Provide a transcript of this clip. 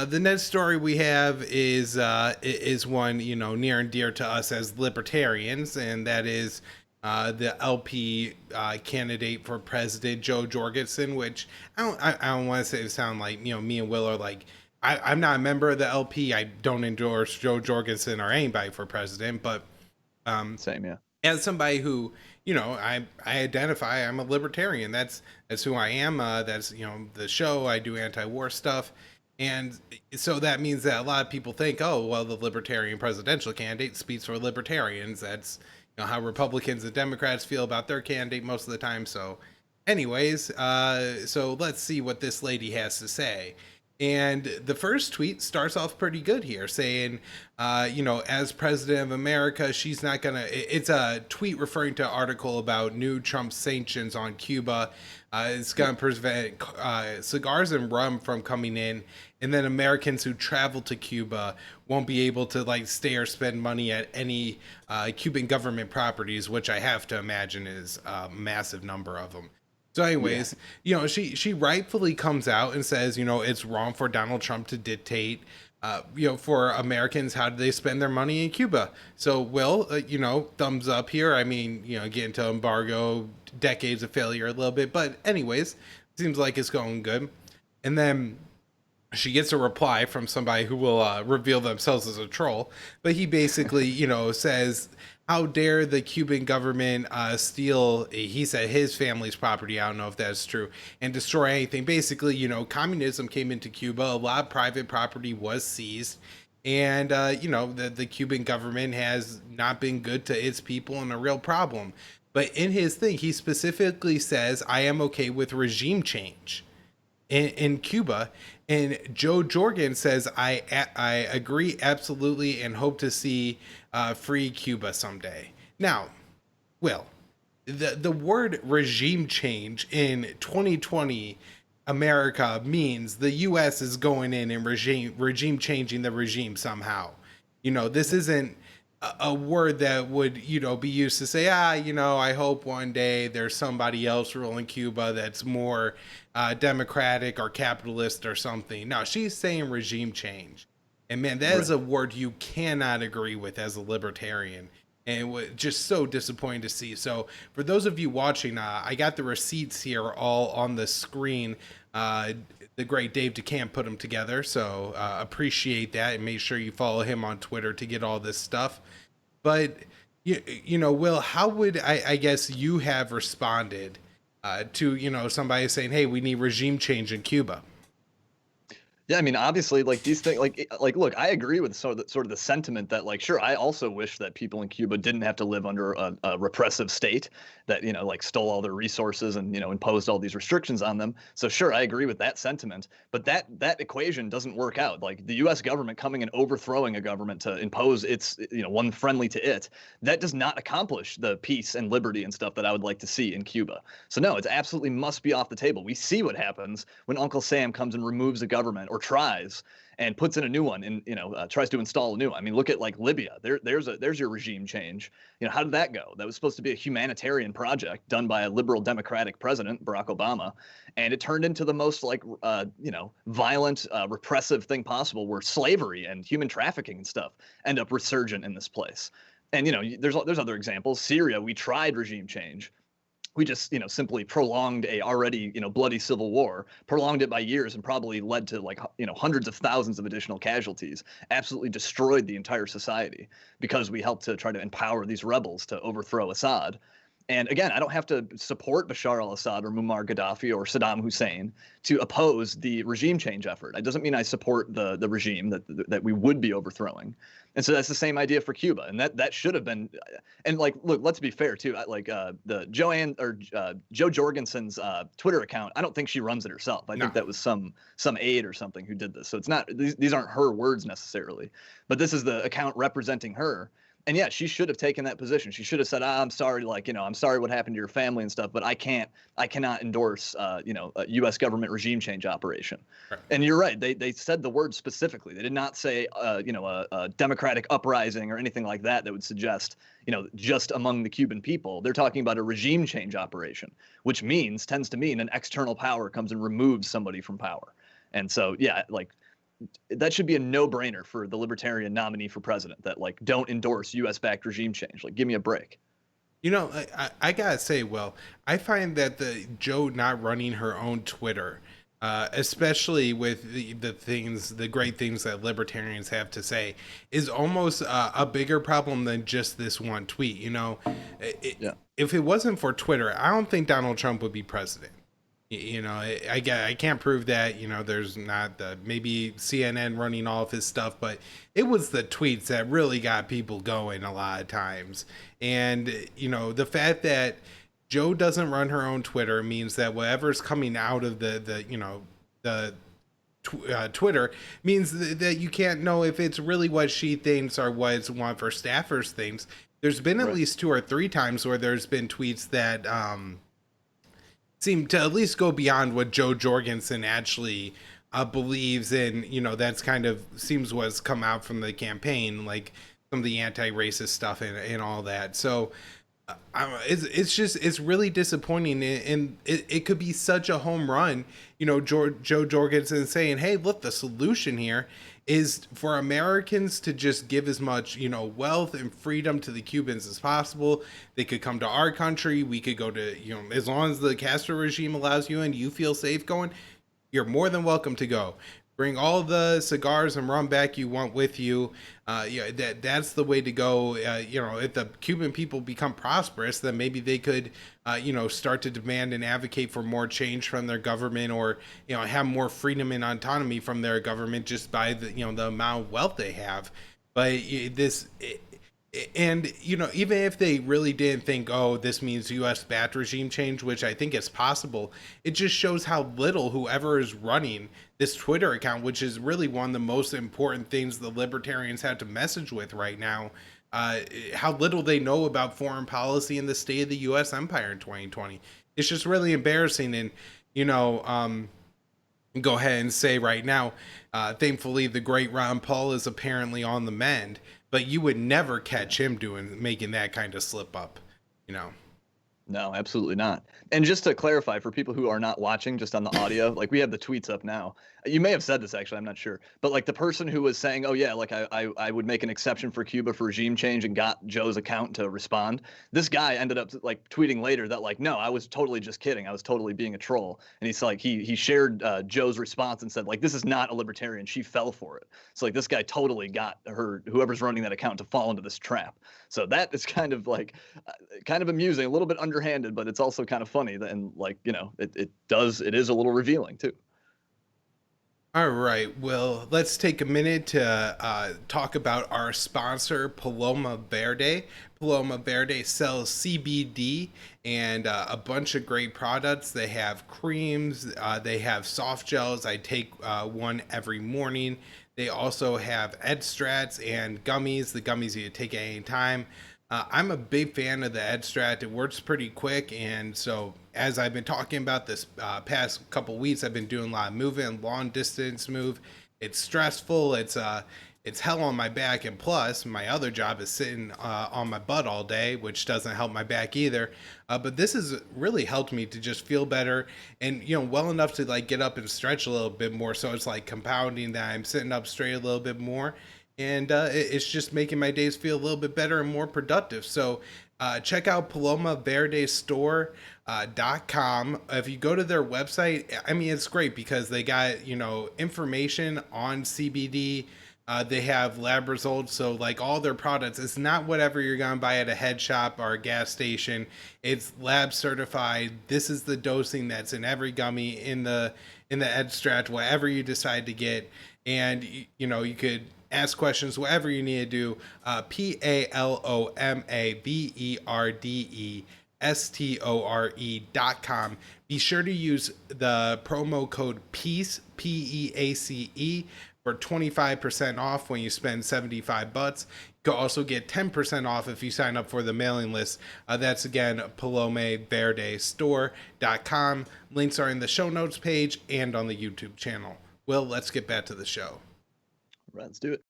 The next story we have is one near and dear to us as libertarians, and that is the LP candidate for president Joe Jorgensen. Which I don't want to say sound like me and Will are like I'm not a member of the LP. I don't endorse Joe Jorgensen or anybody for president, but um, Same, yeah. as somebody who I identify, I'm a libertarian. That's who I am. That's the show. I do anti-war stuff, and so that means that a lot of people think, oh well, the libertarian presidential candidate speaks for libertarians. That's how Republicans and Democrats feel about their candidate most of the time. So anyways, so let's see what this lady has to say. And the first tweet starts off pretty good here, saying, as president of America, she's not gonna. It's a tweet referring to an article about new Trump sanctions on Cuba. It's gonna prevent cigars and rum from coming in, and then Americans who travel to Cuba won't be able to like stay or spend money at any Cuban government properties, which I have to imagine is a massive number of them. So, Yeah. anyways, she rightfully comes out and says, it's wrong for Donald Trump to dictate, for Americans how do they spend their money in Cuba. So, Will, thumbs up here. I mean, get into embargo, decades of failure a little bit, but anyways, seems like it's going good. And then she gets a reply from somebody who will reveal themselves as a troll, but he basically, says, "How dare the Cuban government steal?" He said his family's property. I don't know if that's true, and destroy anything. Basically, communism came into Cuba. A lot of private property was seized, and the Cuban government has not been good to its people, and a real problem. But in his thing, he specifically says, "I am okay with regime change." In Cuba. And Joe Jorgen says, I agree absolutely and hope to see free Cuba someday. Now, Will, the word regime change in 2020 America means the U.S. is going in and regime changing the regime somehow. This isn't a word that would be used to say, I hope one day there's somebody else ruling Cuba that's more democratic or capitalist or something. No, she's saying regime change, and man, that is Right. a word you cannot agree with as a libertarian, and it was just so disappointing to see. So for those of you watching, I got the receipts here all on the screen. The great Dave DeCamp put them together, so appreciate that, and make sure you follow him on Twitter to get all this stuff. But Will, how would I guess you have responded to somebody saying, "Hey, we need regime change in Cuba"? Yeah, I mean, obviously, like these things, look, I agree with sort of the sentiment that, like, sure, I also wish that people in Cuba didn't have to live under a repressive state that, like, stole all their resources and, imposed all these restrictions on them. So, sure, I agree with that sentiment, but that equation doesn't work out. Like the U.S. government coming and overthrowing a government to impose its, one friendly to it, that does not accomplish the peace and liberty and stuff that I would like to see in Cuba. So, no, it absolutely must be off the table. We see what happens when Uncle Sam comes and removes a government or tries and puts in a new one and tries to install a new one. I mean, look at like Libya. There's your regime change. How did that go? That was supposed to be a humanitarian project done by a liberal democratic president, Barack Obama, and it turned into the most like violent, repressive thing possible, where slavery and human trafficking and stuff end up resurgent in this place. And there's other examples. Syria, we tried regime change. We just simply prolonged a already bloody civil war, prolonged it by years, and probably led to like hundreds of thousands of additional casualties. Absolutely destroyed the entire society because we helped to try to empower these rebels to overthrow Assad. And again, I don't have to support Bashar al-Assad or Muammar Gaddafi or Saddam Hussein to oppose the regime change effort. It doesn't mean I support the regime that we would be overthrowing. And so that's the same idea for Cuba, and that should have been. And like, look, let's be fair too. Like the Joe Jorgensen's Twitter account, I don't think she runs it herself. I No. think that was some aide or something who did this. So it's not these aren't her words necessarily, but this is the account representing her. And yeah, she should have taken that position. She should have said, "I'm sorry, like I'm sorry what happened to your family and stuff, but I cannot endorse, a U.S. government regime change operation." Right. And you're right; they said the word specifically. They did not say, a democratic uprising or anything like that would suggest, just among the Cuban people. They're talking about a regime change operation, which tends to mean an external power comes and removes somebody from power. And so, yeah, like that should be a no-brainer for the libertarian nominee for president that like don't endorse US backed regime change. Like give me a break. You know, I gotta say, well, I find that the Joe not running her own Twitter, especially with the great things that libertarians have to say, is almost a bigger problem than just this one tweet. You know, Yeah. if it wasn't for Twitter, I don't think Donald Trump would be president. You know, I can't prove that. You know, there's not the maybe CNN running all of his stuff, but it was the tweets that really got people going a lot of times. And you know, the fact that Joe doesn't run her own Twitter means that whatever's coming out of the you know the Twitter means that you can't know if it's really what she thinks or what it's one of her staffers thinks. There's been at Right. least 2 or 3 times where there's been tweets that seem to at least go beyond what Joe Jorgensen actually believes in. You know, that's kind of seems what's come out from the campaign, like some of the anti-racist stuff and all that. So it's just it's really disappointing, and it could be such a home run. You know, Joe Jorgensen saying, "Hey, look, the solution here is for Americans to just give as much, you know, wealth and freedom to the Cubans as possible. They could come to our country. We could go to, you know, as long as the Castro regime allows you and you feel safe going, you're more than welcome to go. Bring all the cigars and rum back you want with you. Yeah, that's the way to go. You know, if the Cuban people become prosperous, then maybe they could, you know, start to demand and advocate for more change from their government, or you know, have more freedom and autonomy from their government just by the you know the amount of wealth they have. But this and you know, even if they really didn't think, oh, this means U.S. bat regime change, which I think is possible, it just shows how little whoever is running this Twitter account, which is really one of the most important things the libertarians have to message with right now, how little they know about foreign policy and the state of the U.S. empire in 2020. It's just really embarrassing. And you know, go ahead and say right now, thankfully, the great Ron Paul is apparently on the mend, but you would never catch him making that kind of slip up, you know. No, absolutely not. And just to clarify for people who are not watching just on the audio, like we have the tweets up now. You may have said this actually, I'm not sure. But like the person who was saying, "Oh yeah, like I would make an exception for Cuba for regime change," and got Joe's account to respond. This guy ended up like tweeting later that like, "No, I was totally just kidding. I was totally being a troll." And he's like he shared Joe's response and said like, "This is not a libertarian. She fell for it." So like this guy totally got her whoever's running that account to fall into this trap. So that is kind of like kind of amusing, a little bit underhanded, but it's also kind of funny. And like, you know, it is a little revealing too. All right. Well, let's take a minute to talk about our sponsor, Paloma Verde. Paloma Verde sells CBD and a bunch of great products. They have creams, they have soft gels. I take one every morning. They also have Edstrats and gummies. The gummies you take at any time. I'm a big fan of the Edstrat. It works pretty quick, and so as I've been talking about this past couple weeks, I've been doing a lot of moving, long distance move. It's stressful. It's hell on my back, and plus my other job is sitting on my butt all day, which doesn't help my back either. But this has really helped me to just feel better, and you know, well enough to like get up and stretch a little bit more. So it's like compounding that I'm sitting up straight a little bit more, and it's just making my days feel a little bit better and more productive. So check out Paloma Verde Store .com. If you go to their website, I mean, it's great because they got, you know, information on CBD. They have lab results, so like all their products, it's not whatever you're gonna buy at a head shop or a gas station. It's lab certified. This is the dosing that's in every gummy, in the extract, whatever you decide to get, and you know, you could ask questions, whatever you need to do. Palomaverdestore.com. Be sure to use the promo code PEACE, PEACE, for 25% off when you spend 75 bucks. You can also get 10% off if you sign up for the mailing list. That's again palomaverdestore.com. Links are in the show notes page and on the YouTube channel. Well, let's get back to the show. Right, let's do it.